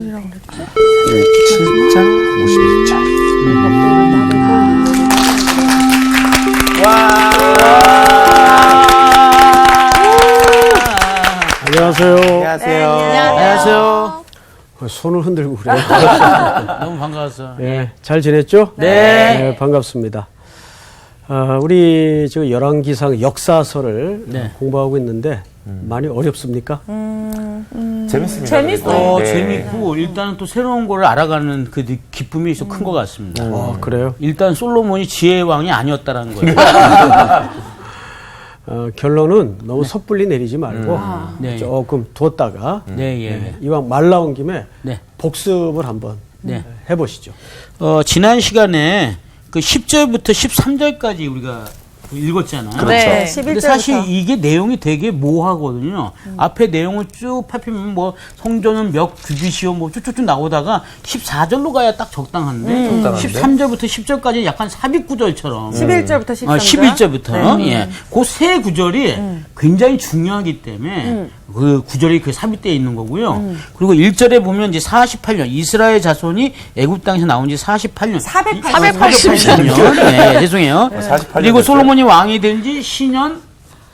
7장 51절. 안녕하세요. 안녕하세요. 안녕하세요. 손을 흔들고 그래요. 너무 반가워서. 네, 잘 지냈죠? 네. 반갑습니다. 우리 지금 열왕기상 역사서를 공부하고 있는데 많이 어렵습니까? 재밌습니다. 재밌어요. 네. 재밌고 일단은 또 새로운 거를 알아가는 그 기쁨이 좀 큰 것 같습니다. 그래요? 일단 솔로몬이 지혜의 왕이 아니었다라는 거예요. 결론은 너무 섣불리 내리지 말고 네. 조금 뒀다가 네. 이왕 말 나온 김에 네. 복습을 한번 해보시죠. 지난 시간에 그 10절부터 13절까지 우리가 읽었잖아요. 그렇죠. 네, 근데 11절부터. 사실 이게 내용이 되게 모호하거든요. 앞에 내용을 쭉 살피면 뭐 성전은 몇 규빗이요 뭐 쭉쭉쭉 나오다가 14절로 가야 딱 적당한데 13절부터 10절까지 약간 삽입 구절처럼 11절부터 13절. 11절부터 예. 그 세 구절이 굉장히 중요하기 때문에 그 구절이 그 삽입되어 있는 거고요. 그리고 1절에 보면 이제 48년 이스라엘 자손이 애굽 땅에서 나온 지 48년 480년. 네, 죄송해요. 48년 그리고 됐어요? 솔로몬이 왕이 된 지 10년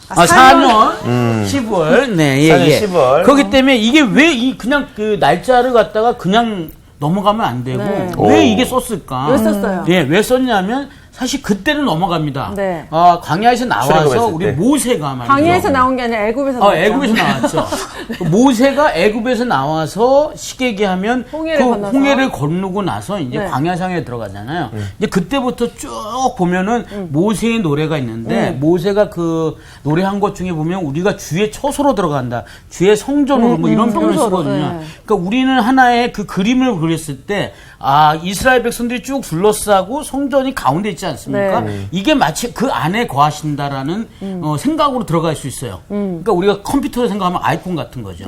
4년 10월. 네, 4년 10월. 그렇기 때문에 이게 왜 그냥 그 날짜를 갖다가 그냥 넘어가면 안 되고 네. 왜 이게 썼을까? 왜 썼어요? 예, 왜 썼냐면 사실 그때는 넘어갑니다. 네. 광야에서 나와서 출애굽했을 우리 때. 모세가 말이죠. 광야에서 나온 게 아니라 애굽에서 나왔죠. 애굽에서 나왔죠. 모세가 애굽에서 나와서 시계기 하면 홍해를 그 건너서. 홍해를 건너고 나서 이제 네. 광야상에 들어가잖아요. 이제 그때부터 쭉 보면은 모세의 노래가 있는데 모세가 그 노래한 것 중에 보면 우리가 주의 처소로 들어간다. 주의 성전으로 뭐 이런 표현을 성소로, 쓰거든요. 네. 그러니까 우리는 하나의 그 그림을 그렸을 때 이스라엘 백성들이 쭉 둘러싸고 성전이 가운데 있지 않습니까? 이게 마치 그 안에 거하신다라는 생각으로 들어갈 수 있어요. 그러니까 우리가 컴퓨터로 생각하면 아이폰 같은 거죠.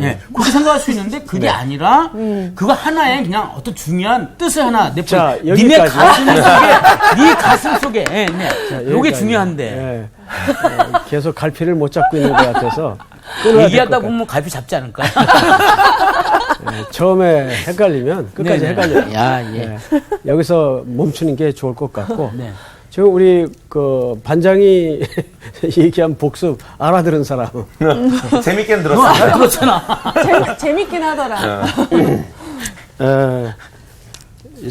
예, 그렇게 생각할 수 있는데 그게 아니라 그거 하나의 그냥 어떤 중요한 뜻을 하나 자, 내포. 니네 여기까지. 가슴 속에, 네 가슴 속에, 이게 여기까지. 중요한데. 계속 갈피를 못 잡고 있는 것 같아서 끊어야 될 얘기하다 것 보면 갈피 잡지 않을까요? 처음에 헷갈리면 끝까지 네네. 헷갈려요. 야, 예. 네. 여기서 멈추는 게 좋을 것 같고 네. 지금 우리 그 반장이 얘기한 복습 알아들은 사람 재밌게는 너 들었어요. 안 그렇잖아. 재밌긴 하더라.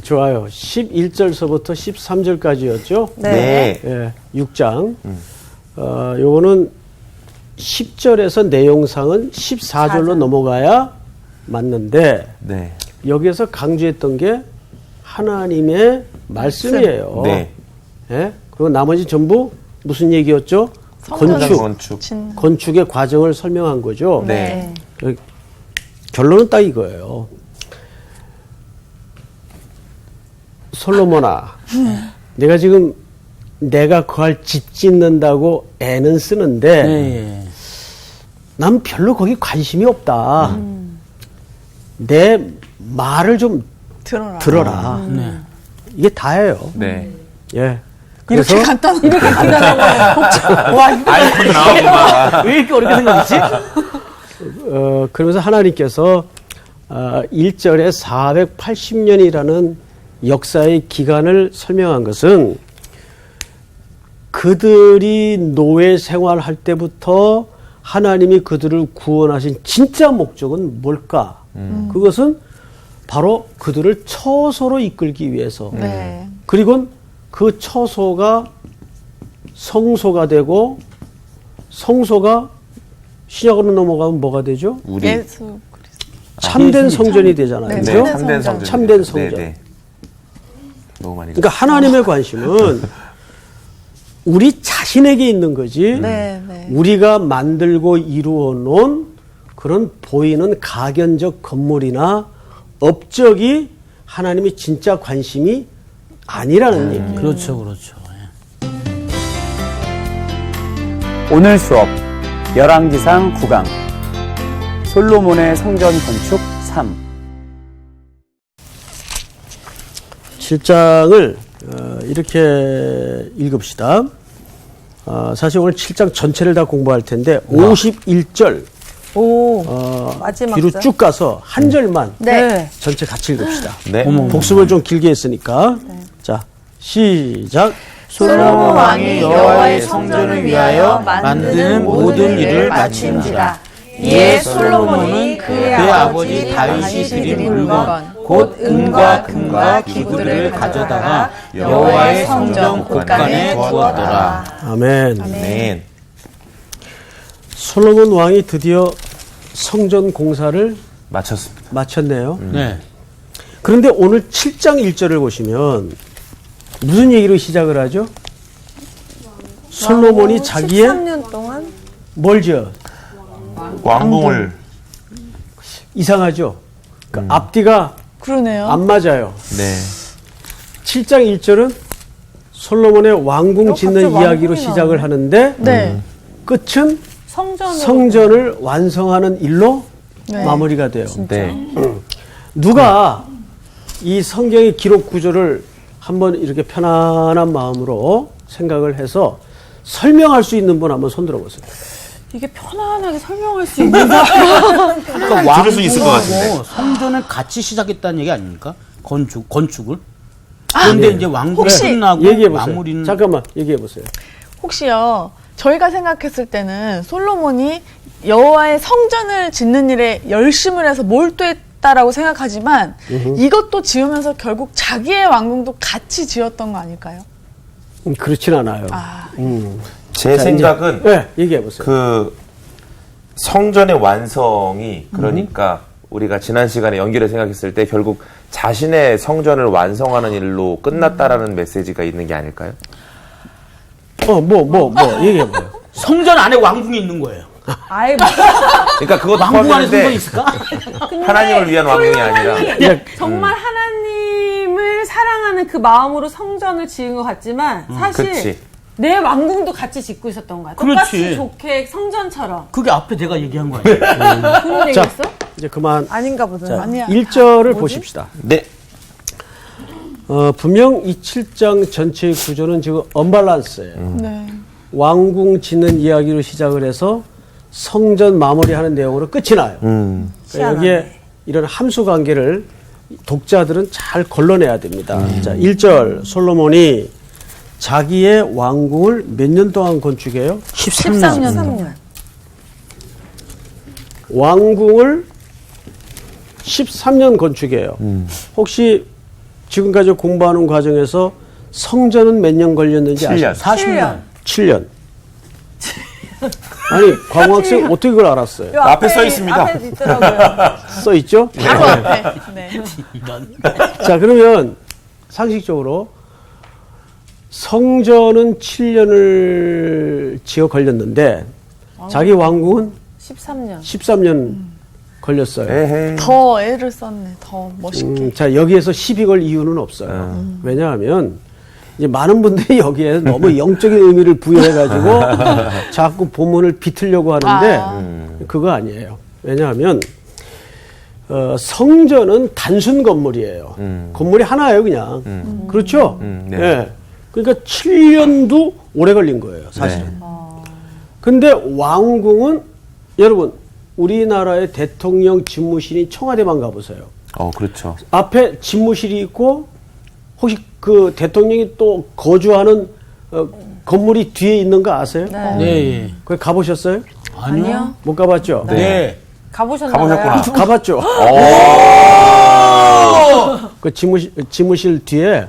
좋아요. 11절서부터 13절까지였죠. 네. 예, 6장. 요거는 10절에서 내용상은 14절로 넘어가야 맞는데 네. 여기에서 강조했던 게 하나님의 말씀이에요. 네. 예? 그리고 나머지 전부 무슨 얘기였죠? 건축. 건축의 과정을 설명한 거죠. 네. 결론은 딱 이거예요. 솔로몬아, 내가 지금 내가 거할 집 짓는다고 애는 쓰는데 네. 난 별로 거기 관심이 없다. 내 말을 좀 들어라. 네. 이게 다예요. 네. 예. 이렇게 간단하고. 이렇게 간단하고. 와, 이거 아이폰 나오구만. 왜 이렇게 어렵게 생각했지? 그러면서 하나님께서 1절에 480년이라는 역사의 기간을 설명한 것은 그들이 노예 생활할 때부터 하나님이 그들을 구원하신 진짜 목적은 뭘까? 그것은 바로 그들을 처소로 이끌기 위해서. 네. 그리고 그 처소가 성소가 되고 성소가 신약으로 넘어가면 뭐가 되죠? 우리 예수. 참된 성전이 되잖아요. 네, 그죠? 참된 성전. 참된 성전. 네. 너무 많이. 그러니까 하나님의 관심은 우리 자신에게 있는 거지. 네. 우리가 만들고 이루어 놓은 그런 보이는 가견적 건물이나 업적이 하나님의 진짜 관심이 아니라는 얘기예요. 그렇죠. 예. 오늘 수업 열왕기상 9강 솔로몬의 성전 건축 3 7장을 이렇게 읽읍시다. 사실 오늘 7장 전체를 다 공부할 텐데 51절 오. 뒤로 마지막 쭉 가서 한 절만 네. 전체 같이 읽읍시다. 네. 복습을 좀 길게 했으니까. 자, 시작. 솔로몬 왕이 여호와의 성전을 위하여 만드는 모든 일을 마친지라. 이에 솔로몬이 그의 아버지 다윗이 드린 물건 곧 은과 금과 기구들을 가져다가 여호와의 성전 곳간에 두었더라. 아멘. 아멘. 솔로몬 왕이 드디어 성전 공사를 마쳤습니다. 마쳤네요. 네. 그런데 오늘 7장 1절을 보시면 무슨 얘기로 시작을 하죠? 솔로몬이 자기의 13년 동안 뭘 지어? 왕궁을 이상하죠? 그러니까 앞뒤가 그러네요. 안 맞아요. 네. 7장 1절은 솔로몬의 왕궁 짓는 갑자기 이야기로 왕궁이 시작을 하는데 네. 끝은 성전으로 성전을 완성하는 일로 네. 마무리가 돼요. 네. 누가 이 성경의 기록 구조를 한번 이렇게 편안한 마음으로 생각을 해서 설명할 수 있는 분 한번 손들어 보세요. 이게 편안하게 설명할 수 있는 그러니까 들을 수 있을 것 같은데. 왕궁하고 성전을 같이 시작했다는 얘기 아닙니까? 건축을. 그런데 이제 왕궁이 혹시 끝나고 얘기해 보세요. 마무리는 잠깐만 얘기해 보세요. 혹시요, 저희가 생각했을 때는 솔로몬이 여호와의 성전을 짓는 일에 열심을 해서 몰두했다라고 생각하지만 이것도 지으면서 결국 자기의 왕궁도 같이 지었던 거 아닐까요? 그렇진 않아요. 제 자, 생각은 네, 얘기해 보세요. 그 성전의 완성이 그러니까 우리가 지난 시간에 연결해 생각했을 때 결국 자신의 성전을 완성하는 일로 끝났다라는 메시지가 있는 게 아닐까요? 뭐 얘기해 봐요. 성전 안에 왕궁이 있는 거예요. 아예 그러니까 그것도 왕궁 안에 성전이 포함했는데 있을까? 하나님을 위한 왕궁이 아니라 예. 정말 하나님을 사랑하는 그 마음으로 성전을 지은 것 같지만 사실 그치. 내 왕궁도 같이 짓고 있었던 거야. 그렇지. 똑같이 좋게 성전처럼. 그게 앞에 내가 얘기한 거 아니에요? 그런 얘기였어? 이제 그만. 아닌가 보다. 자, 아니야. 1절을 보십시다. 네. 분명 이 7장 전체의 구조는 지금 언밸런스예요. 네. 왕궁 짓는 이야기로 시작을 해서 성전 마무리하는 내용으로 끝이 나요. 그러니까 여기에 이런 함수 관계를 독자들은 잘 걸러내야 됩니다. 자, 1절 솔로몬이 자기의 왕궁을 몇 년 동안 건축해요? 13년. 왕궁을 13년 건축해요. 혹시 지금까지 공부하는 과정에서 성전은 몇 년 걸렸는지 7년. 아시죠? 40년. 7년. 아니, 광학생 어떻게 그걸 알았어요? 요 앞에 써 있습니다. 앞에 있더라고요. 써 있죠? 바로 앞에. 네. 이런. 자, 그러면 상식적으로 성전은 7년을 지어 걸렸는데 자기 왕궁은 13년. 13년 걸렸어요. 에헤이. 더 애를 썼네. 더 멋있게. 자, 여기에서 시비 걸 이유는 없어요. 왜냐하면 이제 많은 분들이 여기에 너무 영적인 의미를 부여해가지고 자꾸 본문을 비틀려고 하는데 그거 아니에요. 왜냐하면 성전은 단순 건물이에요. 건물이 하나예요, 그냥. 그렇죠? 네. 예. 그러니까 7년도 오래 걸린 거예요, 사실은. 네. 근데 왕궁은 여러분 우리나라의 대통령 집무실이 청와대만 가보세요. 그렇죠. 앞에 집무실이 있고 혹시 그 대통령이 또 거주하는 건물이 뒤에 있는 거 아세요? 네. 네. 거기 가보셨어요? 아니요. 못 가봤죠? 네. 가보셨나요? 가봤죠. 그 집무실 뒤에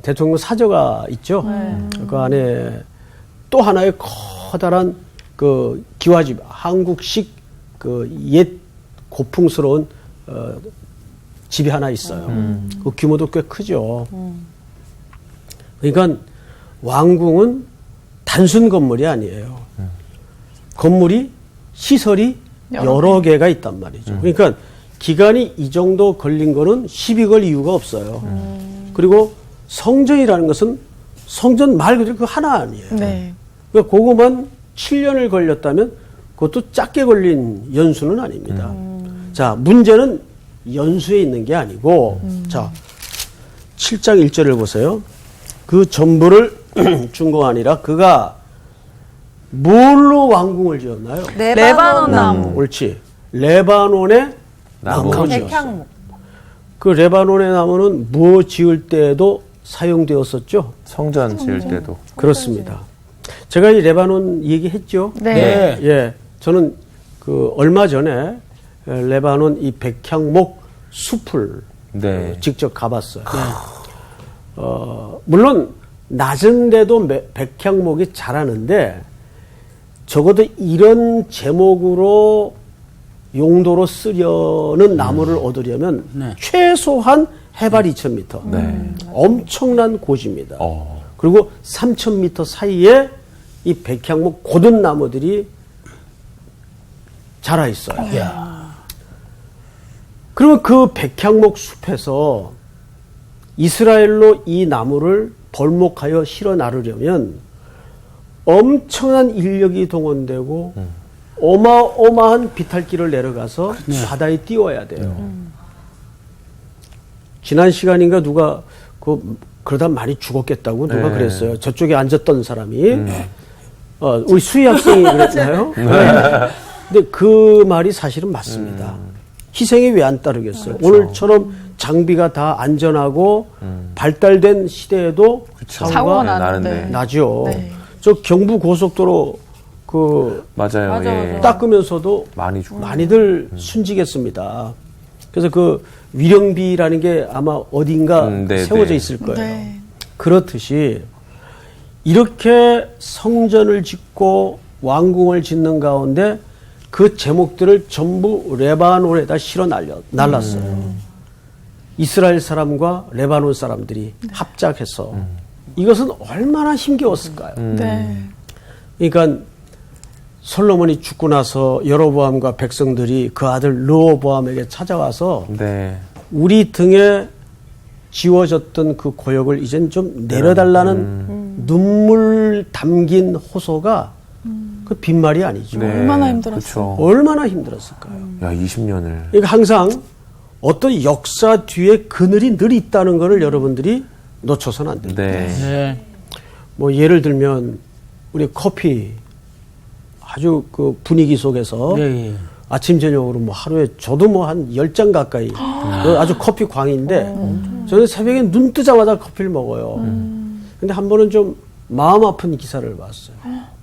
대통령 사저가 있죠. 그 안에 또 하나의 커다란 그 기와집, 한국식 그 옛 고풍스러운 집이 하나 있어요. 그 규모도 꽤 크죠. 그러니까 왕궁은 단순 건물이 아니에요. 건물이 시설이 여러 개가 있단 말이죠. 그러니까 기간이 이 정도 걸린 거는 시비 걸 이유가 없어요. 그리고 성전이라는 것은 성전 말 그대로 그 하나 아니에요. 네. 그러니까 그거만 7년을 걸렸다면 그것도 작게 걸린 연수는 아닙니다. 자, 문제는 연수에 있는 게 아니고, 자, 7장 1절을 보세요. 그 전부를 준 거 아니라 그가 뭘로 왕궁을 지었나요? 레바논 나무. 옳지. 레바논의 나무로 지었어요. 백향목. 그 레바논의 나무는 무엇 지을 때에도 사용되었었죠? 성전 지을 때도. 그렇습니다. 제가 이 레바논 얘기했죠? 네. 예. 저는 그 얼마 전에 레바논 이 백향목 숲을 네. 직접 가봤어요. 물론 낮은데도 백향목이 자라는데 적어도 이런 제목으로 용도로 쓰려는 나무를 얻으려면 네. 최소한 해발 2,000m. 네. 엄청난 곳입니다. 그리고 3,000m 사이에 이 백향목 고든 나무들이 자라 있어요. 그러면 그 백향목 숲에서 이스라엘로 이 나무를 벌목하여 실어 나르려면 엄청난 인력이 동원되고 어마어마한 비탈길을 내려가서 바다에 띄워야 돼요. 지난 시간인가 누가 그러다 많이 죽었겠다고 누가 그랬어요. 저쪽에 앉았던 사람이 우리 수희 학생이 그랬나요? 네. 근데 그 말이 사실은 맞습니다. 희생이 왜 안 따르겠어요? 오늘처럼 장비가 다 안전하고 발달된 시대에도 사고가 나는데. 나죠. 네. 저 경부 고속도로 맞아요. 맞아, 예. 맞아. 닦으면서도 많이 죽고. 많이들 순직했습니다. 그래서 그 위령비라는 게 아마 어딘가 네, 세워져 네. 있을 거예요. 네. 그렇듯이 이렇게 성전을 짓고 왕궁을 짓는 가운데 그 제목들을 전부 레바논에다 실어 날랐어요. 이스라엘 사람과 레바논 사람들이 합작해서 이것은 얼마나 힘겨웠을까요? 네. 그러니까 솔로몬이 죽고 나서 여로보암과 백성들이 그 아들 르호보암에게 찾아와서 네. 우리 등에 지워졌던 그 고역을 이젠 좀 내려달라는 눈물 담긴 호소가 그 빈말이 아니죠. 네. 얼마나 힘들었어요. 그쵸. 얼마나 힘들었을까요? 야, 20년을. 그러니까 항상 어떤 역사 뒤에 그늘이 늘 있다는 것을 여러분들이 놓쳐서는 안 됩니다. 네. 네. 뭐 예를 들면 우리 커피 아주 그 분위기 속에서 예, 예. 아침 저녁으로 뭐 하루에 저도 뭐 한 10잔 가까이 그 아주 커피 광인데 저는 새벽에 눈 뜨자마자 커피를 먹어요. 근데 한 번은 좀 마음 아픈 기사를 봤어요.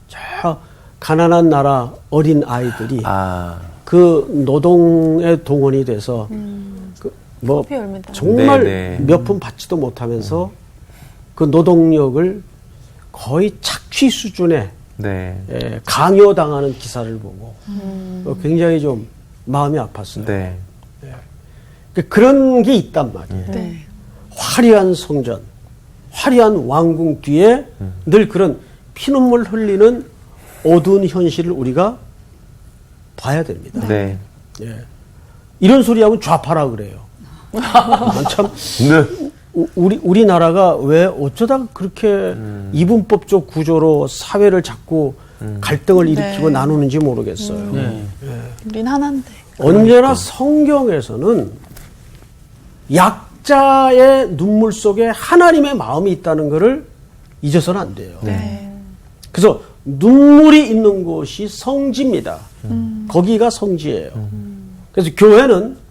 저 가난한 나라 어린 아이들이 아. 그 노동에 동원이 돼서 그 뭐 커피 열매 따. 정말 네, 네. 몇 푼 받지도 못하면서 그 노동력을 거의 착취 수준의 네. 강요당하는 기사를 보고 굉장히 좀 마음이 아팠어요. 네. 그러니까 그런 게 있단 말이에요. 네. 화려한 성전, 화려한 왕궁 뒤에 늘 그런 피눈물 흘리는 어두운 현실을 우리가 봐야 됩니다. 네. 예. 이런 소리 하면 좌파라 그래요. 난 참 네. 우리나라가 왜 어쩌다가 그렇게 이분법적 구조로 사회를 자꾸 갈등을 일으키고 네. 나누는지 모르겠어요. 네. 우린 하나인데. 언제나 성경에서는 약자의 눈물 속에 하나님의 마음이 있다는 것을 잊어서는 안 돼요. 네. 그래서 눈물이 있는 곳이 성지입니다. 거기가 성지예요. 그래서 교회는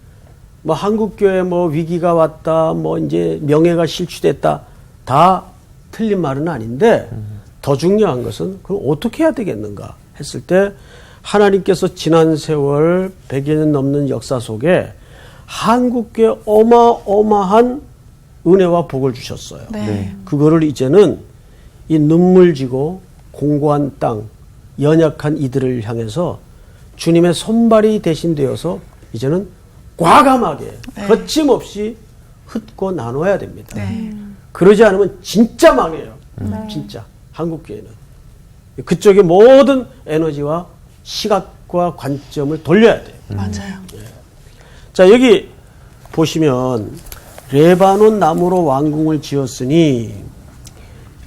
뭐 한국교회 뭐 위기가 왔다, 뭐 이제 명예가 실추됐다, 다 틀린 말은 아닌데 더 중요한 것은 그럼 어떻게 해야 되겠는가 했을 때 하나님께서 지난 세월 100여 년 넘는 역사 속에 한국교회 어마어마한 은혜와 복을 주셨어요. 네. 그거를 이제는 이 눈물지고 공고한 땅, 연약한 이들을 향해서 주님의 손발이 대신되어서 이제는 과감하게 거침없이 흩고 나눠야 됩니다. 네. 그러지 않으면 진짜 망해요. 진짜 한국교회는 그쪽에 모든 에너지와 시각과 관점을 돌려야 돼요. 맞아요. 자, 여기 보시면 레바논 나무로 왕궁을 지었으니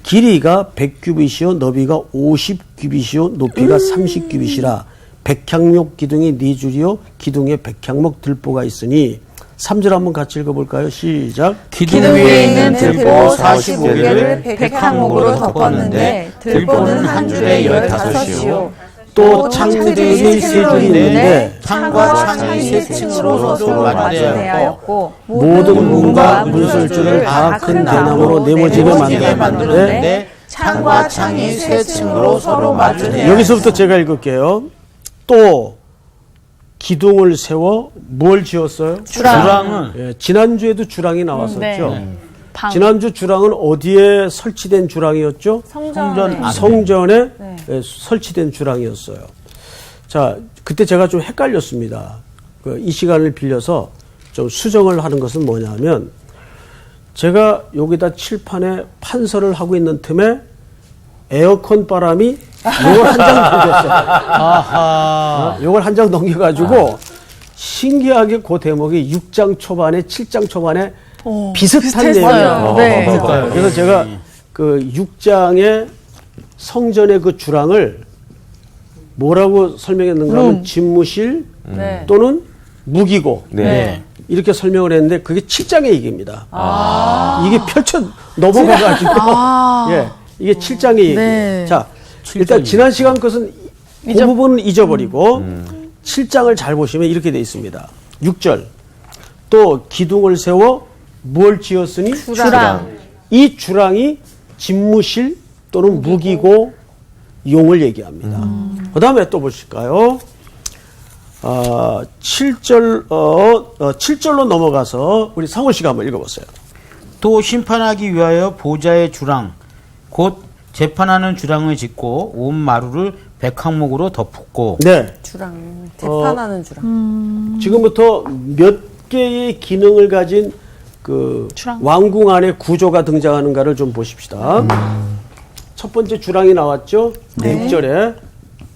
길이가 100규빗이요 너비가 50규빗이요 높이가 30규빗이라 백향목 기둥이 4줄이요 기둥에 백향목 들보가 있으니 3절 한번 같이 읽어볼까요? 시작. 기둥 기둥 위에 있는 들보 들보 45개를 45개를 백항목으로 덮었는데 들보는 한 줄에 15이요. 또 창들이 세 줄이 있는데 창과 창이 세 층으로 서로 마주대하였고 모든 문과 문설주를 다 큰 대나무로 네모지게 만드는데 창과 창이 세 층으로 서로 마주대하였고 여기서부터 제가 읽을게요. 또 기둥을 세워 뭘 지었어요? 주랑은 예, 지난주에도 주랑이 나왔었죠. 네. 방. 지난주 주랑은 어디에 설치된 주랑이었죠? 성전 성전에 예, 설치된 주랑이었어요. 자, 그때 제가 좀 헷갈렸습니다. 이 시간을 빌려서 좀 수정을 하는 것은 뭐냐면 제가 여기다 칠판에 판서를 하고 있는 틈에 에어컨 바람이 요걸 한 장 넘겼어요. 아하. 요걸 한 장 넘겨가지고 신기하게 그 대목이 6장 초반에 7장 초반에 비슷한 내용이에요. 네. 그래서 제가 그 6장의 성전의 그 주랑을 뭐라고 설명했는가 하면 집무실 네. 또는 무기고 네. 이렇게 설명을 했는데 그게 7장의 얘기입니다. 이게 펼쳐 넘어가가지고 예, 이게 7장의 얘기예요. 네. 자, 일단 지난 시간 것은 그 부분은 잊어버리고 7장을 잘 보시면 이렇게 돼 있습니다. 6절 또 기둥을 세워 뭘 지었으니 주랑. 이 주랑이 집무실 또는 무기고 용을 얘기합니다. 그 다음에 또 보실까요? 7절로 넘어가서 우리 상호 씨가 한번 읽어보세요. 또 심판하기 위하여 보좌의 주랑 곧 재판하는 주랑을 짓고 온 마루를 백항목으로 덮고 네. 주랑 재판하는 주랑. 지금부터 몇 개의 기능을 가진 그 주랑. 왕궁 안에 구조가 등장하는가를 좀 보십시다. 첫 번째 주랑이 나왔죠? 네. 6절에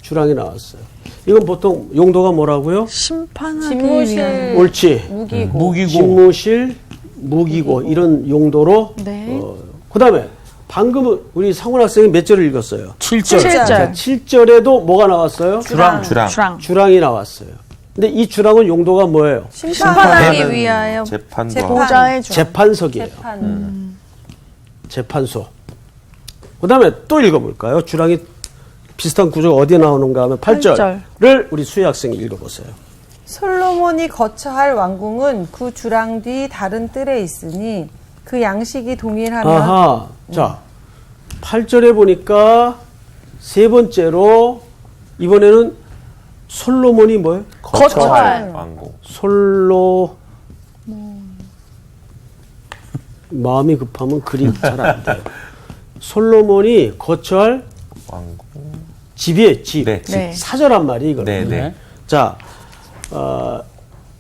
주랑이 나왔어요. 이건 보통 용도가 뭐라고요? 심판하기 위한 집무실 옳지. 무기고. 무기고 집무실, 무기고 이런 용도로. 네. 그다음에 방금 우리 상훈 학생이 몇 절을 읽었어요? 7절. 7절 7절에도 뭐가 나왔어요? 주랑. 주랑 주랑이 나왔어요. 근데 이 주랑은 용도가 뭐예요? 심판하기 위하여 재판도 재판. 하고. 보좌의 주랑 재판석이에요. 재판. 재판소. 그다음에 또 읽어볼까요? 주랑이 비슷한 구조가 어디에 나오는가 하면 8절을 우리 수혜 학생이 읽어보세요. 솔로몬이 거처할 왕궁은 그 주랑 뒤 다른 뜰에 있으니 그 양식이 동일하면 아하. 자, 8절에 보니까 세 번째로 이번에는 솔로몬이 뭐예요? 거처할 왕궁. 마음이 급하면 글이 잘 안 돼요. 솔로몬이 거처할 왕궁. 집이에요, 집. 네, 집. 네. 사절한 말이 이거. 네, 네. 자,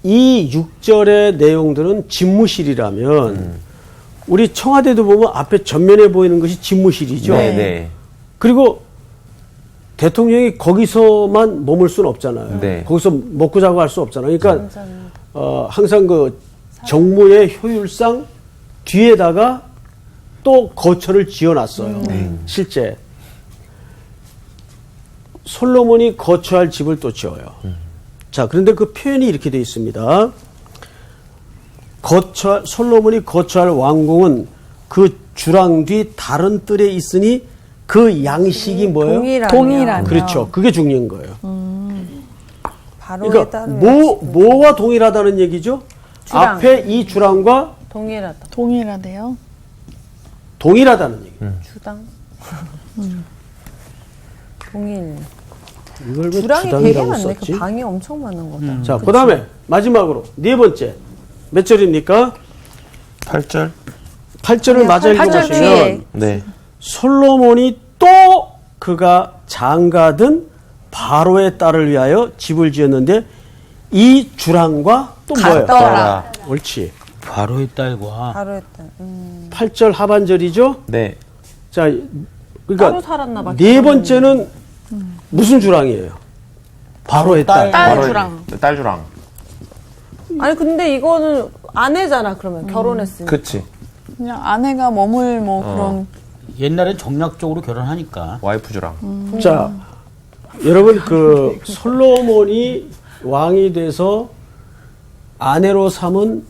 이 6절의 내용들은 집무실이라면 우리 청와대도 보면 앞에 전면에 보이는 것이 집무실이죠. 네, 네. 그리고 대통령이 거기서만 머물 수는 없잖아요. 네. 거기서 먹고 자고 할 수 없잖아요. 그러니까 항상 그 정무의 효율상 뒤에다가 또 거처를 지어놨어요. 실제 솔로몬이 거처할 집을 또 지어요. 자, 그런데 그 표현이 이렇게 되어 있습니다. 솔로몬이 거처할 왕궁은 그 주랑 뒤 다른 뜰에 있으니 그 양식이 뭐예요? 동일하며. 그렇죠. 그게 중요한 거예요. 바로에 그러니까 따른 뭐와 동일하다는 얘기죠? 주랑. 앞에 이 주랑과 동일하다. 동일하대요. 동일하다는 얘기예요. 주당. 동일. 이걸 왜 주랑이 되게 주당이라고 많네. 썼지? 그 방이 엄청 많은 거다. 자, 그다음에 마지막으로 네 번째 몇 절입니까? 8절. 8절을 맞아 팔 절 읽어보시면 뒤에. 네. 솔로몬이 또 그가 장가든 바로의 딸을 위하여 집을 지었는데 이 주랑과 또 뭐예요? 같더라. 옳지. 바로의 딸과 바로 했다. 8절 하반절이죠? 네. 자, 따로 그러니까 살았나 봐. 네 번째는 무슨 주랑이에요? 바로의 딸. 딸 주랑. 딸주랑. 아니 근데 이거는 아내잖아. 그러면 결혼했으니. 그치. 그냥 아내가 머물 뭐 그런 옛날엔 정략적으로 결혼하니까 와이프주랑. 자, 여러분 그 솔로몬이 왕이 돼서 아내로 삼은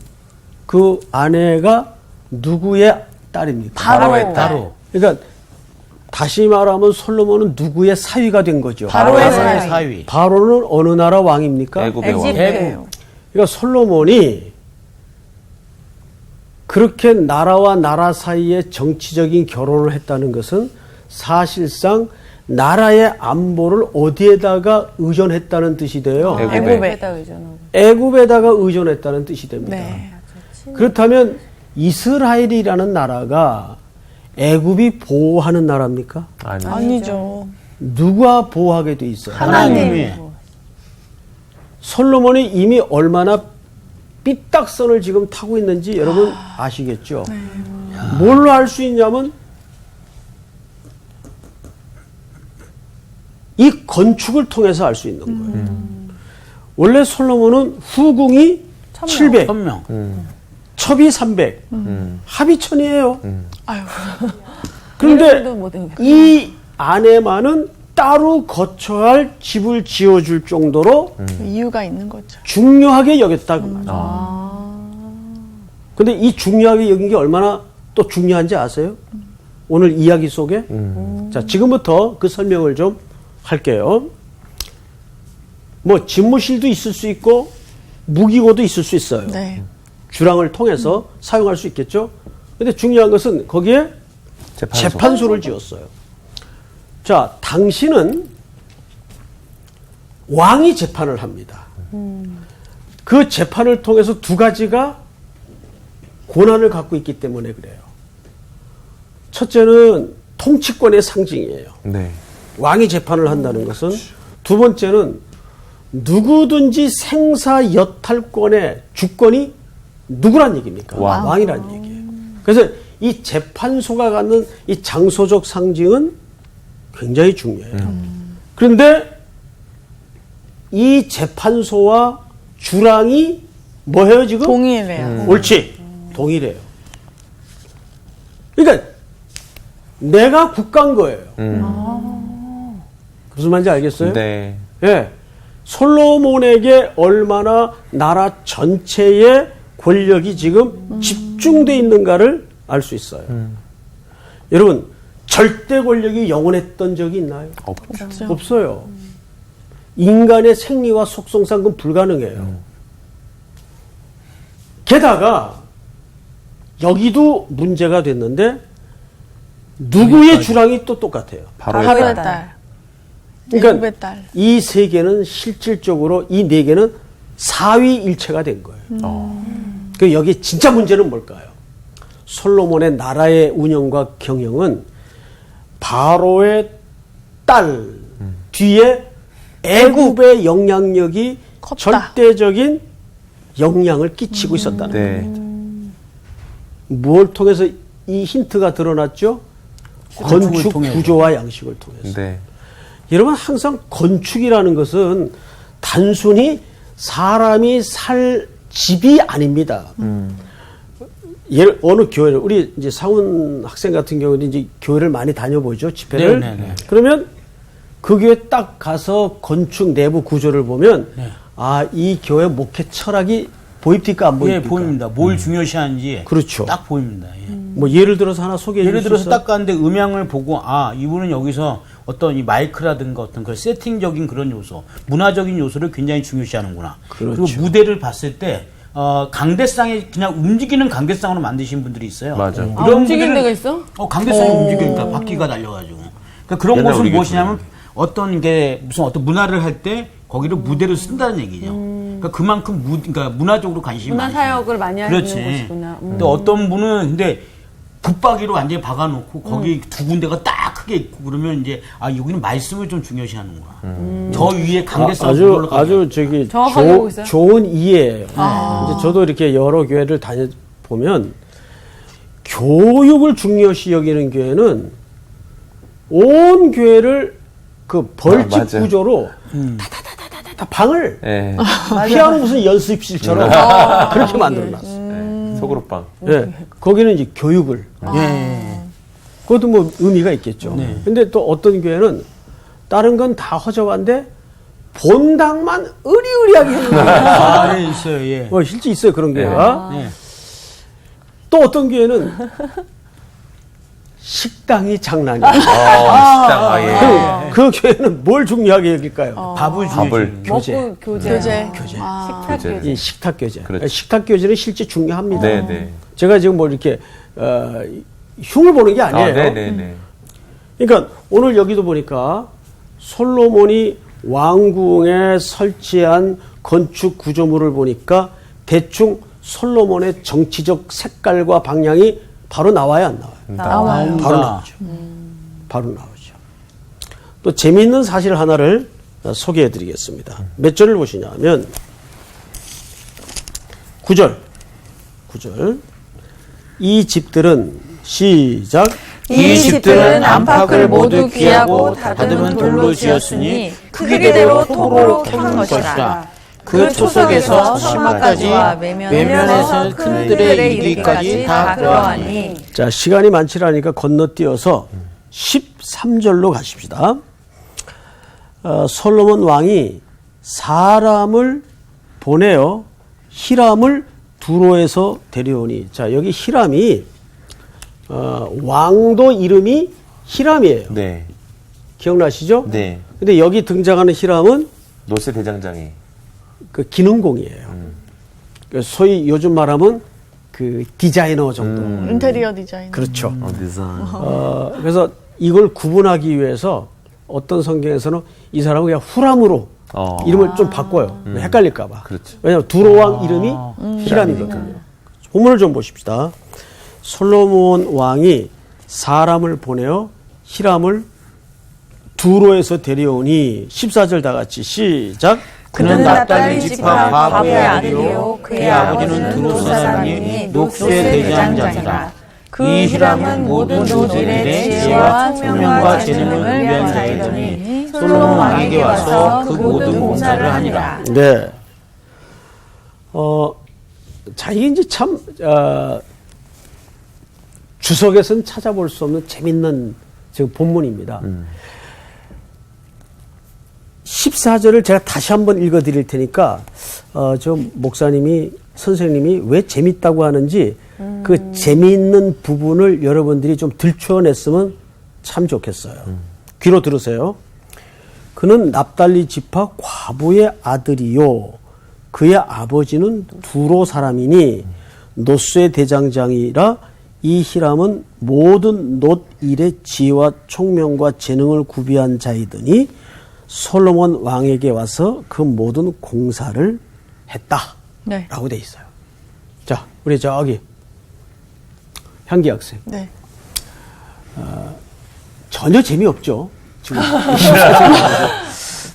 그 아내가 누구의 딸입니까? 바로의 딸. 바로. 그러니까 다시 말하면 솔로몬은 누구의 사위가 된 거죠. 바로의 바로의 사위. 사위. 바로는 어느 나라 왕입니까? 애굽의 왕. 애굽. 그러니까 솔로몬이 그렇게 나라와 나라 사이에 정치적인 결혼을 했다는 것은 사실상 나라의 안보를 어디에다가 의존했다는 뜻이 돼요. 애굽에. 애굽에다가 의존했다는 뜻이 됩니다. 네. 그렇다면 이스라엘이라는 나라가 애굽이 보호하는 나라입니까? 아니죠. 누가 보호하게 돼 있어요? 하나님이. 솔로몬이 이미 얼마나 삐딱선을 지금 타고 있는지 여러분 아시겠죠? 뭘로 알 수 있냐면 이 건축을 통해서 알 수 있는 거예요. 원래 솔로몬은 후궁이 700, 1000명. 첩이 300, 합이 1000이에요. 아유. 그런데 이 아내만은 따로 거처할 집을 지어줄 정도로 이유가 있는 거죠. 중요하게 여겼다 그 말이에요. 근데 이 중요하게 여긴 게 얼마나 또 중요한지 아세요? 오늘 이야기 속에? 자, 지금부터 그 설명을 좀 할게요. 뭐 집무실도 있을 수 있고 무기고도 있을 수 있어요. 네. 주랑을 통해서 사용할 수 있겠죠. 근데 중요한 것은 거기에 재판소를 지었어요. 자, 당신은 왕이 재판을 합니다. 그 재판을 통해서 두 가지가 고난을 갖고 있기 때문에 그래요. 첫째는 통치권의 상징이에요. 네. 왕이 재판을 한다는 것은. 두 번째는 누구든지 생사여탈권의 주권이 누구란 얘기입니까? 왕이란 얘기예요. 그래서 이 재판소가 갖는 이 장소적 상징은 굉장히 중요해요. 그런데 이 재판소와 주랑이 뭐해요 지금? 동일해요. 옳지. 동일해요. 그러니까 내가 국가인 거예요. 무슨 말인지 알겠어요? 네. 예. 솔로몬에게 얼마나 나라 전체의 권력이 지금 집중되어 있는가를 알 수 있어요. 여러분, 절대 권력이 영원했던 적이 있나요? 없죠. 없어요. 인간의 생리와 속성상 그건 불가능해요. 게다가 여기도 문제가 됐는데 누구의 주랑이 또 똑같아요. 바로의 딸. 그러니까 애굽의 딸. 이 세 개는 실질적으로 이 네 개는 사위일체가 된 거예요. 그 여기 진짜 문제는 뭘까요? 솔로몬의 나라의 운영과 경영은 바로의 딸 뒤에 애굽의 영향력이 컸다. 절대적인 영향을 끼치고 있었다는 거예요. 네. 뭘 통해서 이 힌트가 드러났죠? 건축 통해서. 구조와 양식을 통해서. 네. 여러분 항상 건축이라는 것은 단순히 사람이 살 집이 아닙니다. 어느 교회를 우리 이제 상훈 학생 같은 경우는 이제 교회를 많이 다녀보죠, 집회를. 네네네. 그러면 그 교회 딱 가서 건축 내부 구조를 보면 네. 아, 이 교회 목회 철학이 보입니까 안 보입니까? 예, 보입니다. 뭘 중요시하는지 그렇죠. 딱 보입니다. 예. 뭐 예를 들어서 하나 소개해 예를 주실 들어서 수 있어요? 딱 가는데 음향을 보고 아 이분은 여기서 어떤 이 마이크라든가 어떤 그 세팅적인 그런 요소, 문화적인 요소를 굉장히 중요시하는구나. 그렇죠. 그리고 무대를 봤을 때 강대상에 그냥 움직이는 강대상으로 만드신 분들이 있어요. 맞아. 이런 움직이는 분들은- 데가 있어? 강대상이 움직이니까 바퀴가 달려가지고. 그러니까 그런 옛날 것은 우리 무엇이냐면 어떤 게 무슨 어떤 문화를 할 때 거기를 무대로 쓴다는 얘기죠. 그러니까 그만큼 그러니까 문화적으로 관심이 문화 많으신 사역을 많이 하시는 그렇지. 곳이구나. 근데 어떤 분은 근데 붙박이로 완전히 박아놓고 거기 두 군데가 딱 크게 있고 그러면 이제 아 여기는 말씀을 좀 중요시하는구나. 저 위에 강대상 아주 저기 정확하게 보고 있어요? 좋은 이해예요. 이제 저도 이렇게 여러 교회를 다녀 보면 교육을 중요시 여기는 교회는 온 교회를 그 벌집 맞아요. 구조로 다다다다다다 방을 네. 피아노 무슨 연습실처럼 그렇게 만들어놨어. 소그룹방. 예, 거기는 이제 교육을. 예. 그것도 뭐 의미가 있겠죠. 네. 근데 또 어떤 교회는 다른 건 다 허접한데 본당만 의리의리하게 해놓은 거예요. 아, 예, 있어요, 예. 실제 있어요, 그런 교회가. 네. 또 어떤 교회는 식당이 장난이에요. 식당, 예. 그 교회는 뭘 중요하게 여길까요? 밥을 밥을. 교제. 먹고 교제. 교제. 식탁 교제. 이 식탁 교제. 그렇죠. 식탁 교제는 실제 중요합니다. 네네. 제가 지금 뭐 이렇게 흉을 보는 게 아니에요. 네네네. 그러니까 오늘 여기도 보니까 솔로몬이 왕궁에 설치한 건축 구조물을 보니까 대충 솔로몬의 정치적 색깔과 방향이 바로 나와야 안 나와요? 나와요. 바로 나오죠. 바로 나오죠. 또 재미있는 사실 하나를 소개해 드리겠습니다. 몇 절을 보시냐면 9절. 이 집들은 시작. 이 집들은 안팎을 모두 귀하고 다듬은 돌로 지었으니 크기대로 톱으로 캔 것이라. 그 초석에서 처마까지와 매면에서 큰 뜰에 이르기까지 다 그러하니. 자, 시간이 많지 않으니까 건너뛰어서 13절로 가십시다. 솔로몬 왕이 사람을 보내어 히람을 두로에서 데려오니. 자, 여기 히람이 왕도 이름이 히람이에요. 네. 기억나시죠? 네. 근데 여기 등장하는 히람은 노스 대장장이. 그 기능공이에요. 그 소위 요즘 말하면 그 디자이너 정도. 인테리어 디자인. 그렇죠. 디자인. 그래서 이걸 구분하기 위해서 어떤 성경에서는 이 사람은 그냥 후람으로 이름을 좀 바꿔요. 헷갈릴까봐. 그렇죠. 왜냐하면 두로왕 이름이 히람이거든요. 본문을 좀 보십시다. 솔로몬 왕이 사람을 보내어 히람을 두로에서 데려오니 14절 다 같이 시작. 그는 납달리 지파 과부의 아들이요 그의 아버지는 두로 사람이니 녹수의 대장장이라. 그 히람은 모든 노딜의 지혜와 총명과 재능을 위한 자이더니 솔로몬 왕에게 와서 그 모든 공사를 하니라. 네. 자, 이게 이제 참, 주석에서는 찾아볼 수 없는 재밌는 지금 본문입니다. 14절을 제가 다시 한번 읽어 드릴 테니까, 저 목사님이, 선생님이 왜 재밌다고 하는지 그 재미있는 부분을 여러분들이 좀 들춰냈으면 참 좋겠어요. 귀로 들으세요. 그는 납달리 지파 과부의 아들이요. 그의 아버지는 두로 사람이니 노스의 대장장이라. 이 히람은 모든 놋 일의 지혜와 총명과 재능을 구비한 자이더니 솔로몬 왕에게 와서 그 모든 공사를 했다. 네. 라고 돼 있어요. 자, 우리 저기 향기 학생. 네. 전혀 재미없죠. 지금.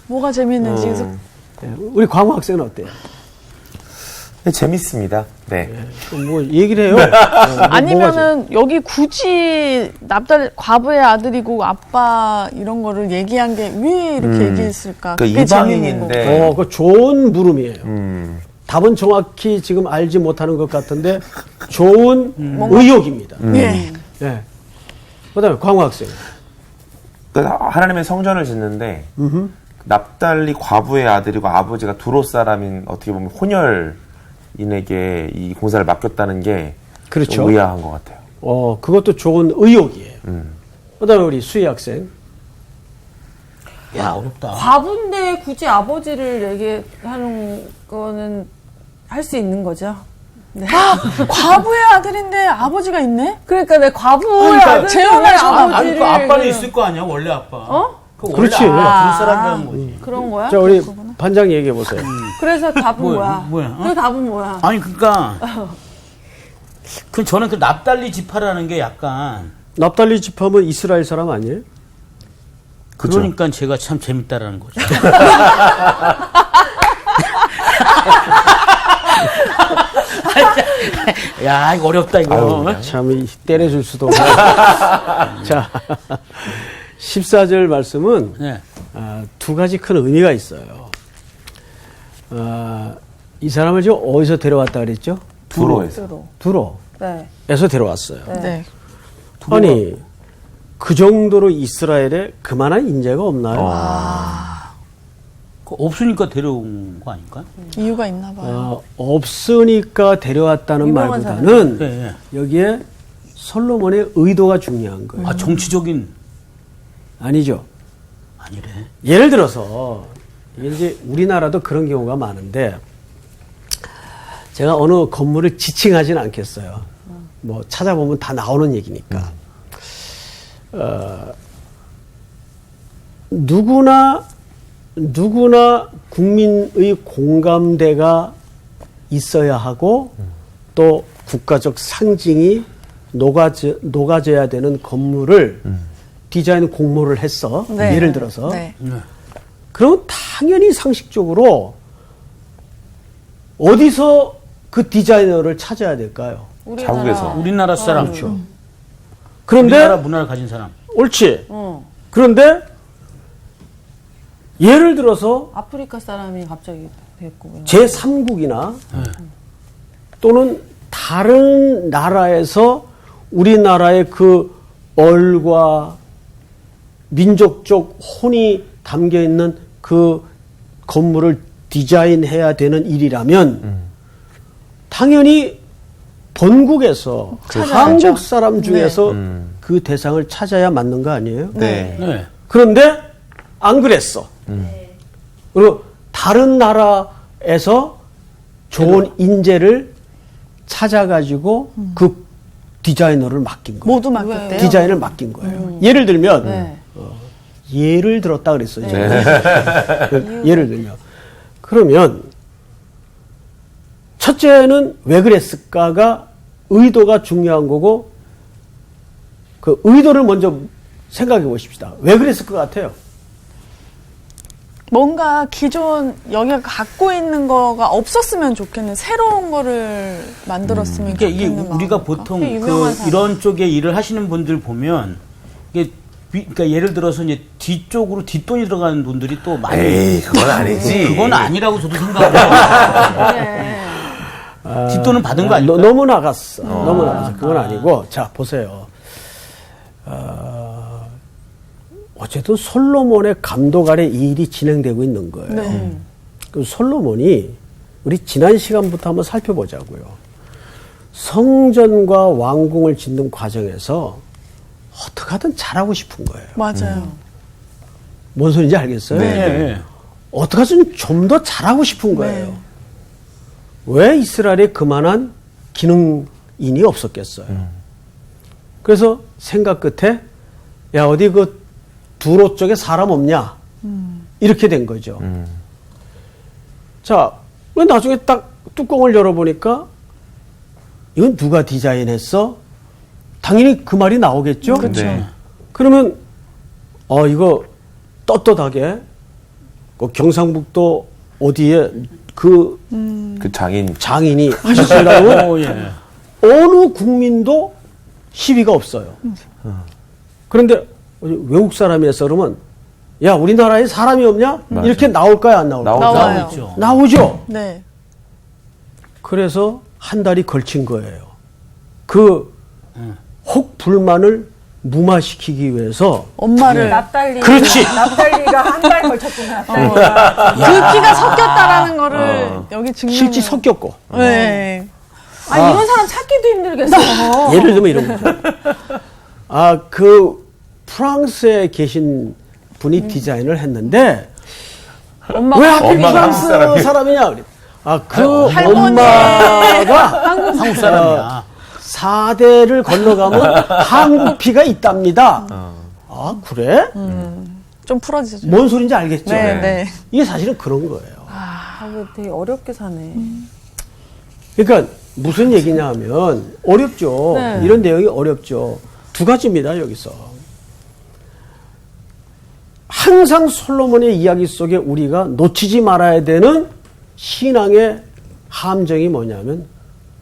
뭐가 재밌는지 계속 우리 광호 학생은 어때요? 네, 재밌습니다. 네. 뭐 얘기를 해요. 아니면은 여기 굳이 납달 과부의 아들이고 아빠 이런 거를 얘기한 게 왜 이렇게 얘기했을까? 그 그게 재밌는 이방인인데. 거고. 그 좋은 물음이에요. 답은 정확히 지금 알지 못하는 것 같은데 좋은 의혹입니다. 예. 예. 그다음에 광호 학생. 그 하나님의 성전을 짓는데 납달리 과부의 아들이고 아버지가 두로 사람인 어떻게 보면 혼혈인에게 이 공사를 맡겼다는 게 그렇죠. 좀 의아한 것 같아요. 그것도 좋은 의혹이에요. 그다음에 우리 수희 학생. 야, 어렵다. 과부인데 굳이 아버지를 얘기하는 거는 할 수 있는 거죠. 네. 과부의 아들인데 아버지가 있네? 그러니까 내 과부의 그러니까 아들인데 재혼할 수- 아니, 아버지를 그 아빠는 있을 거 아니야, 원래 아빠. 그 원래 그렇지. 아빠가 두 사람이라는 거지. 그런 거야? 자, 우리 반장 얘기해 보세요. 그래서 답은 뭐야? 뭐야? 그 답은 뭐야? 아니, 그니까. 저는 그 납달리 지파라는 게 약간. 납달리 지파면 이스라엘 사람 아니에요? 그러니까 제가 참 재밌다라는 거죠. 야, 이거 어렵다, 이거. 참 때려줄 수도 없고. 자, 14절 말씀은 네. 두 가지 큰 의미가 있어요. 이 사람을 지금 어디서 데려왔다 그랬죠? 두로에서. 두로에서 네. 데려왔어요. 네. 아니, 그 정도로 이스라엘에 그만한 인재가 없나요? 없으니까 데려온 거 아닐까? 이유가 있나 봐요. 없으니까 데려왔다는 유명한 말보다는 네. 여기에 솔로몬의 의도가 중요한 거예요. 아, 정치적인. 아니죠. 아니래. 예를 들어서 이게 이제 우리나라도 그런 경우가 많은데 제가 어느 건물을 지칭하진 않겠어요. 뭐 찾아보면 다 나오는 얘기니까. 누구나 국민의 공감대가 있어야 하고 또 국가적 상징이 녹아져야 되는 건물을 디자인 공모를 했어. 네. 예를 들어서. 네. 그럼 당연히 상식적으로 어디서 그 디자이너를 찾아야 될까요? 자국에서. 우리나라 사람. 그렇죠. 그런데 우리나라 문화를 가진 사람. 옳지. 어. 그런데 예를 들어서 아프리카 사람이 갑자기 됐고. 제3국이나 또는 다른 나라에서 우리나라의 그 얼과 민족적 혼이 담겨 있는 그 건물을 디자인해야 되는 일이라면 당연히 본국에서 찾아야죠. 한국 사람 중에서 네. 그 대상을 찾아야 맞는 거 아니에요? 네. 네. 그런데 안 그랬어. 그리고 다른 나라에서 좋은 인재를 찾아가지고 그 디자이너를 맡긴 거예요. 모두 맡겼대요. 디자인을 맡긴 거예요. 예를 들면 네. 예를 들었다 그랬어요. 제가. 예를 들면 그러면 첫째는 왜 그랬을까가 의도가 중요한 거고 그 의도를 먼저 생각해 보십시다. 왜 그랬을 것 같아요? 뭔가 기존 여기가 갖고 있는 거가 없었으면 좋겠는 새로운 거를 만들었으면 그러니까 이게 좋겠는 우리가 마음일까? 보통 그 유명한 그 사람. 이런 쪽에 일을 하시는 분들 보면 이게 그러니까 예를 들어서 이제 뒤쪽으로 뒷돈이 들어가는 분들이 또 많이 에이, 그건 아니지. 그건 아니라고 저도 생각해요. 뒷돈은 받은 거 아닐까? 너무 나갔어. 너무 나갔어. 그건 아니고 자 보세요. 어쨌든 솔로몬의 감독 아래 이 일이 진행되고 있는 거예요. 네. 그 솔로몬이 우리 지난 시간부터 한번 살펴보자고요. 성전과 왕궁을 짓는 과정에서 어떻게든 잘하고 싶은 거예요. 맞아요. 뭔 소리인지 알겠어요? 네. 어떻게든 좀 더 잘하고 싶은 거예요. 네. 왜 이스라엘에 그만한 기능인이 없었겠어요? 그래서 생각 끝에 야 어디 그 두로 쪽에 사람 없냐? 이렇게 된 거죠. 자, 왜 나중에 딱 뚜껑을 열어보니까 이건 누가 디자인했어? 당연히 그 말이 나오겠죠? 네. 그러면 이거 떳떳하게 그 경상북도 어디에 그 그 장인. 장인이 하셨으라고 예. 어느 국민도 시비가 없어요. 그런데 외국 사람이었어 그러면 야 우리나라에 사람이 없냐? 맞아요. 이렇게 나올까요 안 나올까요? 나와요. 나오죠. 나오죠. 네. 그래서 한 달이 걸친 거예요. 그 혹 불만을 무마시키기 위해서 엄마를 납달리. 그렇지. 납달리가 한 달 걸쳤구나. 그 피가 섞였다라는 거를 여기 증명. 실제 섞였고 네. 이런 사람 찾기도 힘들겠어. 예를 들면 이런 거죠. 그 프랑스에 계신 분이 디자인을 했는데 왜 하필 엄마가 프랑스 한국 사람이냐? 그래. 그 할머니. 엄마가 한국 사람이야. 4대를 건너가면 한국 피가 있답니다. 아 그래? 좀 풀어지죠. 뭔 소린지 알겠죠? 네, 네. 이게 사실은 그런 거예요. 되게 어렵게 사네. 그러니까 무슨 얘기냐 하면 어렵죠. 네. 이런 내용이 어렵죠. 두 가지입니다, 여기서. 항상 솔로몬의 이야기 속에 우리가 놓치지 말아야 되는 신앙의 함정이 뭐냐면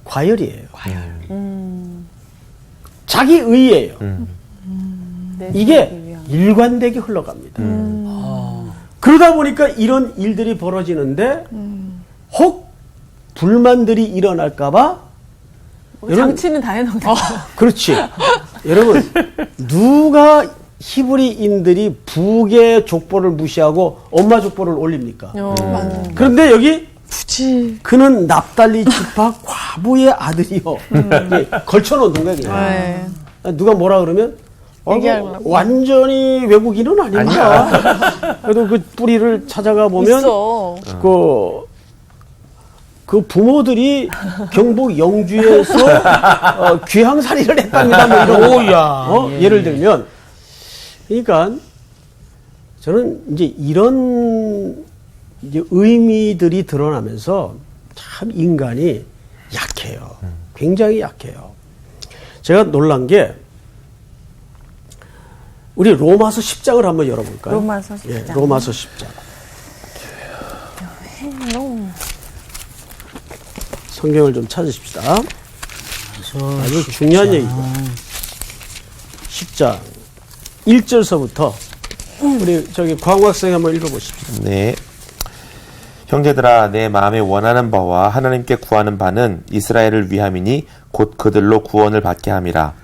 과열이에요. 자기 의예요. 이게 일관되게 흘러갑니다. 그러다 보니까 이런 일들이 벌어지는데 혹 불만들이 일어날까봐 장치는 다 해놓은 거. 그렇지. 여러분 누가 히브리인들이 북의 족보를 무시하고 엄마 족보를 올립니까? 그런데 여기 굳이. 그는 납달리 지파 과부의 아들이요. 걸쳐놓는 거야 그냥. 네. 누가 뭐라 그러면 얘기하려고. 완전히 외국인은 아닙니다. 그래도 그 뿌리를 찾아가 보면 있어. 그 부모들이 경북 영주에서 귀향살이를 했답니다. 뭐 이런 오야. 예를 들면 그러니까 저는 이제 이런 이제 의미들이 드러나면서 참 인간이 약해요. 굉장히 약해요. 제가 놀란 게 우리 로마서 10장을 한번 열어볼까요? 로마서 10장. 예, 로마서 10장. 성경을 좀 찾으십시다. 아주 중요한 얘기죠. 10장 1절서부터 우리 저기 광학생이 한번 읽어보십시오. 네. 형제들아, 내 마음에 원하는 바와 하나님께 구하는 바는 이스라엘을 위함이니 곧 그들로 구원을 받게 함이라.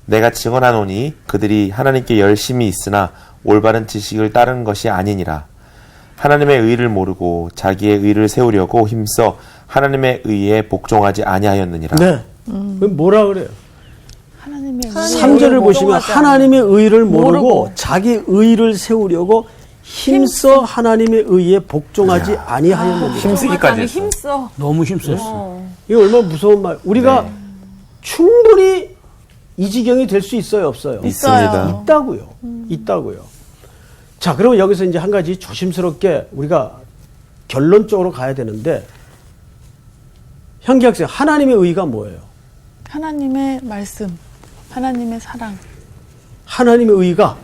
내가 증언하노니 그들이 하나님께 열심히 있으나 올바른 지식을 따르는 것이 아니니라. 하나님의 의를 모르고 자기의 의를 세우려고 힘써 하나님의 의에 복종하지 아니하였느니라. 네. 그럼 뭐라 그래요? 하나님의 3절을 보시면 하나님의 의를 모르고 자기 의를 세우려고 힘써 하나님의 의에 복종하지 아니하였느니라. 힘쓰기까지 했어. 힘써. 너무 힘썼어. 이거 얼마나 무서운 말. 우리가 충분히 이 지경이 될 수 있어요, 없어요? 있습니다. 있다고요. 있다고요. 자, 그러면 여기서 이제 한 가지 조심스럽게 우리가 결론적으로 가야 되는데, 현기 학생, 하나님의 의가 뭐예요? 하나님의 말씀, 하나님의 사랑, 하나님의 의가,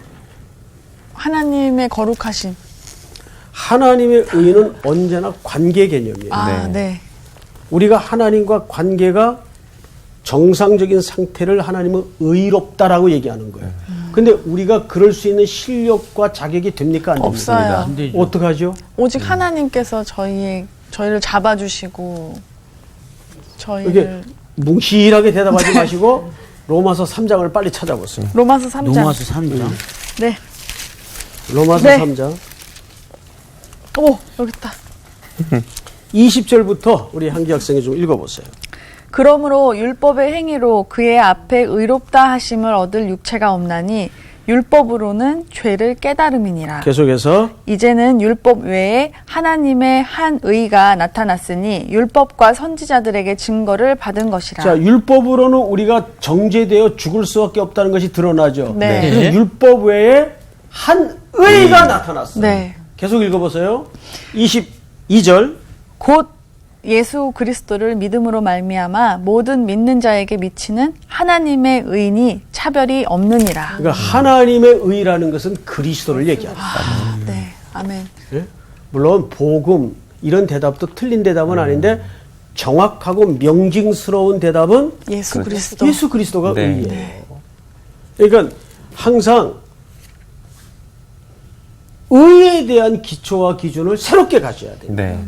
하나님의 거룩하심. 하나님의 의는 언제나 관계 개념이에요. 아, 네. 우리가 하나님과 관계가 정상적인 상태를 하나님은 의롭다라고 얘기하는 거예요. 근데 우리가 그럴 수 있는 실력과 자격이 됩니까? 안 됩니까? 없어요. 안 되죠. 어떡하죠? 오직 하나님께서 저희를 잡아주시고 이게 저희를 뭉실하게 대답하지 마시고 로마서 3장을 빨리 찾아보세요. 로마서 3장. 로마서 3장. 네. 로마서 네. 3장 오, 여기 있다. 20절부터 우리 한기 학생이 좀 읽어보세요. 그러므로 율법의 행위로 그의 앞에 의롭다 하심을 얻을 육체가 없나니 율법으로는 죄를 깨달음이니라. 계속해서 이제는 율법 외에 하나님의 한 의가 나타났으니 율법과 선지자들에게 증거를 받은 것이라. 자, 율법으로는 우리가 정죄되어 죽을 수밖에 없다는 것이 드러나죠. 네. 그래서 율법 외에 한 의가 나타났어요. 네. 계속 읽어보세요. 22절. 곧 예수 그리스도를 믿음으로 말미암아 모든 믿는 자에게 미치는 하나님의 의니 차별이 없느니라. 그러니까 하나님의 의라는 것은 그리스도를 얘기합니다. 아, 네. 아멘. 예? 물론 복음 이런 대답도 틀린 대답은 아닌데 정확하고 명징스러운 대답은 예수 그리스도. 예수 그리스도가 네. 의예요. 그러니까 항상 의에 대한 기초와 기준을 새롭게 가져야 돼요. 네.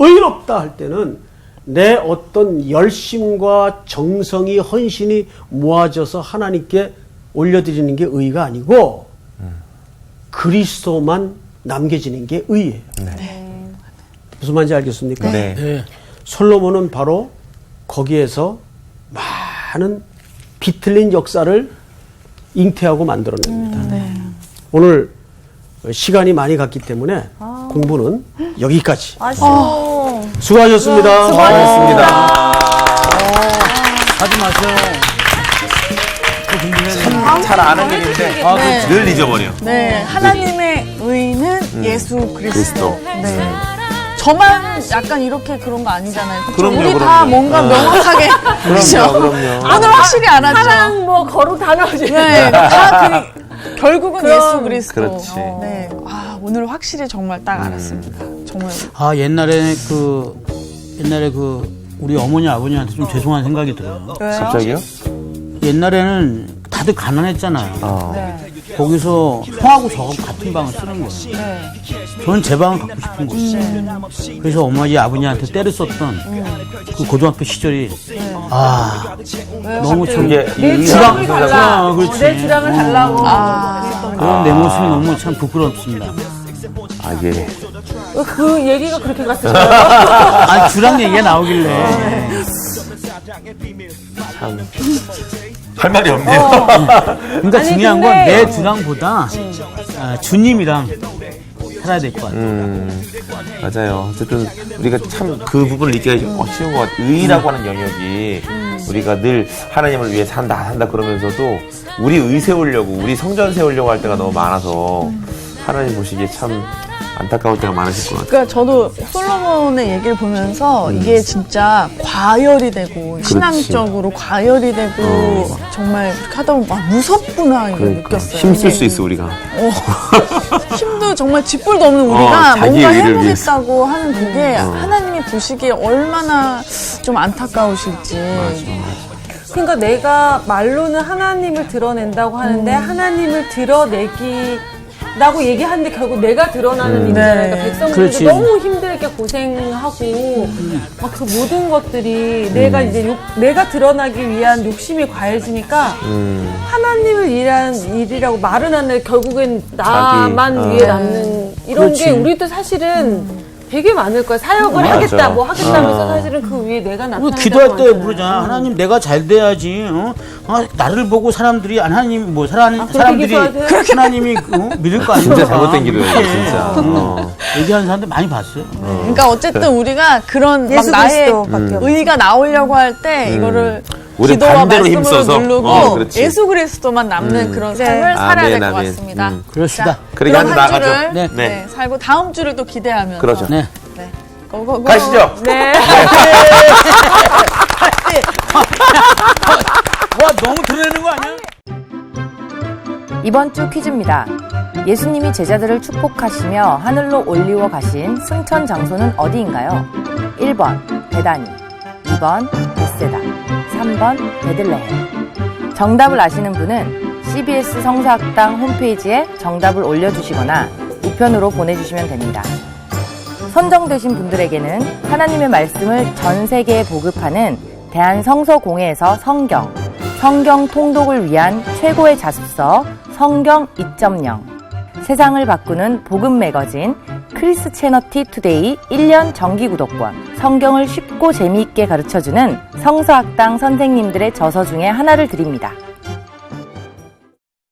의롭다 할 때는 내 어떤 열심과 정성이 헌신이 모아져서 하나님께 올려드리는 게 의가 아니고 그리스도만 남겨지는 게 의예요. 무슨 말인지 알겠습니까? 네. 네. 솔로몬은 바로 거기에서 많은 비틀린 역사를 잉태하고 만들어냅니다. 오늘 시간이 많이 갔기 때문에 공부는 여기까지. 아쉬워. 수고하셨습니다. 수고하셨습니다. 하지 마세요. 잘 아는 일인데 네. 늘 잊어버려. 네. 하나님의 의는 예수 그리스도. 그리스도. 네. 저만 약간 이렇게 그런 거 아니잖아요. 그쵸? 그럼요, 우리 다 그럼요. 뭔가 명확하게. 그렇죠? 그럼요. 오늘 확실히 알았죠. 사랑 뭐 거룩 다 나오지. 네. 다 결국은 예수 그리스도. 그렇지. 네. 아, 오늘 확실히 정말 딱 알았습니다. 정말. 아, 옛날에 우리 어머니 아버님한테 좀 죄송한 생각이 들어요. 왜요? 갑자기요? 옛날에는 다들 가난했잖아요. 어. 네. 거기서 형하고 저하고 같은 방을 쓰는 거예요. 저는 제 방을 갖고 싶은 거예요. 그래서 어머니 아버님한테 때를 썼던 그 고등학교 시절이 너무 좀 이게 내 주랑 주랑을 달라. 그렇지. 내 주랑을 달라고. 그런 내 모습이 너무 참 부끄럽습니다. 예. 그 얘기가 그렇게 갔을까요? 아 주랑 얘기가 나오길래 참. 할 말이 없네요. 그러니까 아니, 중요한 건 근데- 내 주랑보다 주님이랑 살아야 될 것 같아요. 맞아요. 어쨌든 우리가 참 그 부분을 느끼기가 쉬운 것 같아요. 의라고 하는 영역이 우리가 늘 하나님을 위해 산다 그러면서도 우리 의 세우려고 우리 성전 세우려고 할 때가 너무 많아서 하나님 보시기에 참 안타까울 때가 많으실 것 같아요. 그러니까 저도 솔로몬의 얘기를 보면서 이게 진짜 과열이 되고 신앙적으로 과열이 되고 정말 그렇게 하다 보면 무섭구나 이걸 느꼈어요. 힘쓸 수 있어 우리가. 힘도 정말 쥐뿔도 없는 우리가 자기 뭔가 의를 해보겠다고 하는 그게 하나님이 보시기에 얼마나 좀 안타까우실지. 그러니까 내가 말로는 하나님을 드러낸다고 하는데 하나님을 드러내기라고 얘기하는데 결국 내가 드러나는 일이잖아요. 그러니까 백성들도 그렇지. 너무 힘들게 고생하고 막 그 모든 것들이 내가 이제 내가 드러나기 위한 욕심이 과해지니까 하나님을 위한 일이라고 말은 하는데 결국엔 나만 자기, 위에 남는 이런 그렇지. 게 우리도 사실은 되게 많을 거야. 사역을 맞아. 하겠다, 뭐 하겠다면서 사실은 그 위에 내가 우리 나타나는 기도할 때 많잖아요. 그러잖아. 하나님 내가 잘 돼야지. 나를 보고 사람들이 하나님 뭐 사람들이 기도하세요? 하나님이 믿을 거 아닙니까? 진짜 잘못된 기도예요, 진짜. 얘기하는 사람들 많이 봤어요. 그러니까 어쨌든 우리가 그런 막 예수 나의 그리스도밖에 없어요. 의가 나오려고 할 때 이거를 우리 기도와 반대로 말씀으로 힘써서. 누르고 그렇지. 예수 그리스도만 남는 그런 삶을 살아야 될 것 아멘. 같습니다. 그렇습니다. 자, 그렇게 그럼 하면서 한 나가죠. 주를 네. 네, 살고 다음 주를 또 기대하면서 그러죠. 네. 고고고. 가시죠. 네. 와 너무 드러내는 거 아니야? 이번 주 퀴즈입니다. 예수님이 제자들을 축복하시며 하늘로 올리워 가신 승천 장소는 어디인가요? 1번 베다니, 2번 벳세다, 3번 베들레헴. 정답을 아시는 분은 CBS 성서학당 홈페이지에 정답을 올려주시거나 우편으로 보내주시면 됩니다. 선정되신 분들에게는 하나님의 말씀을 전 세계에 보급하는 대한성서공회에서 성경 통독을 위한 최고의 자습서 성경 2.0, 세상을 바꾸는 복음 매거진 크리스채너티 투데이 1년 정기 구독권, 성경을 쉽고 재미있게 가르쳐주는 성서학당 선생님들의 저서 중에 하나를 드립니다.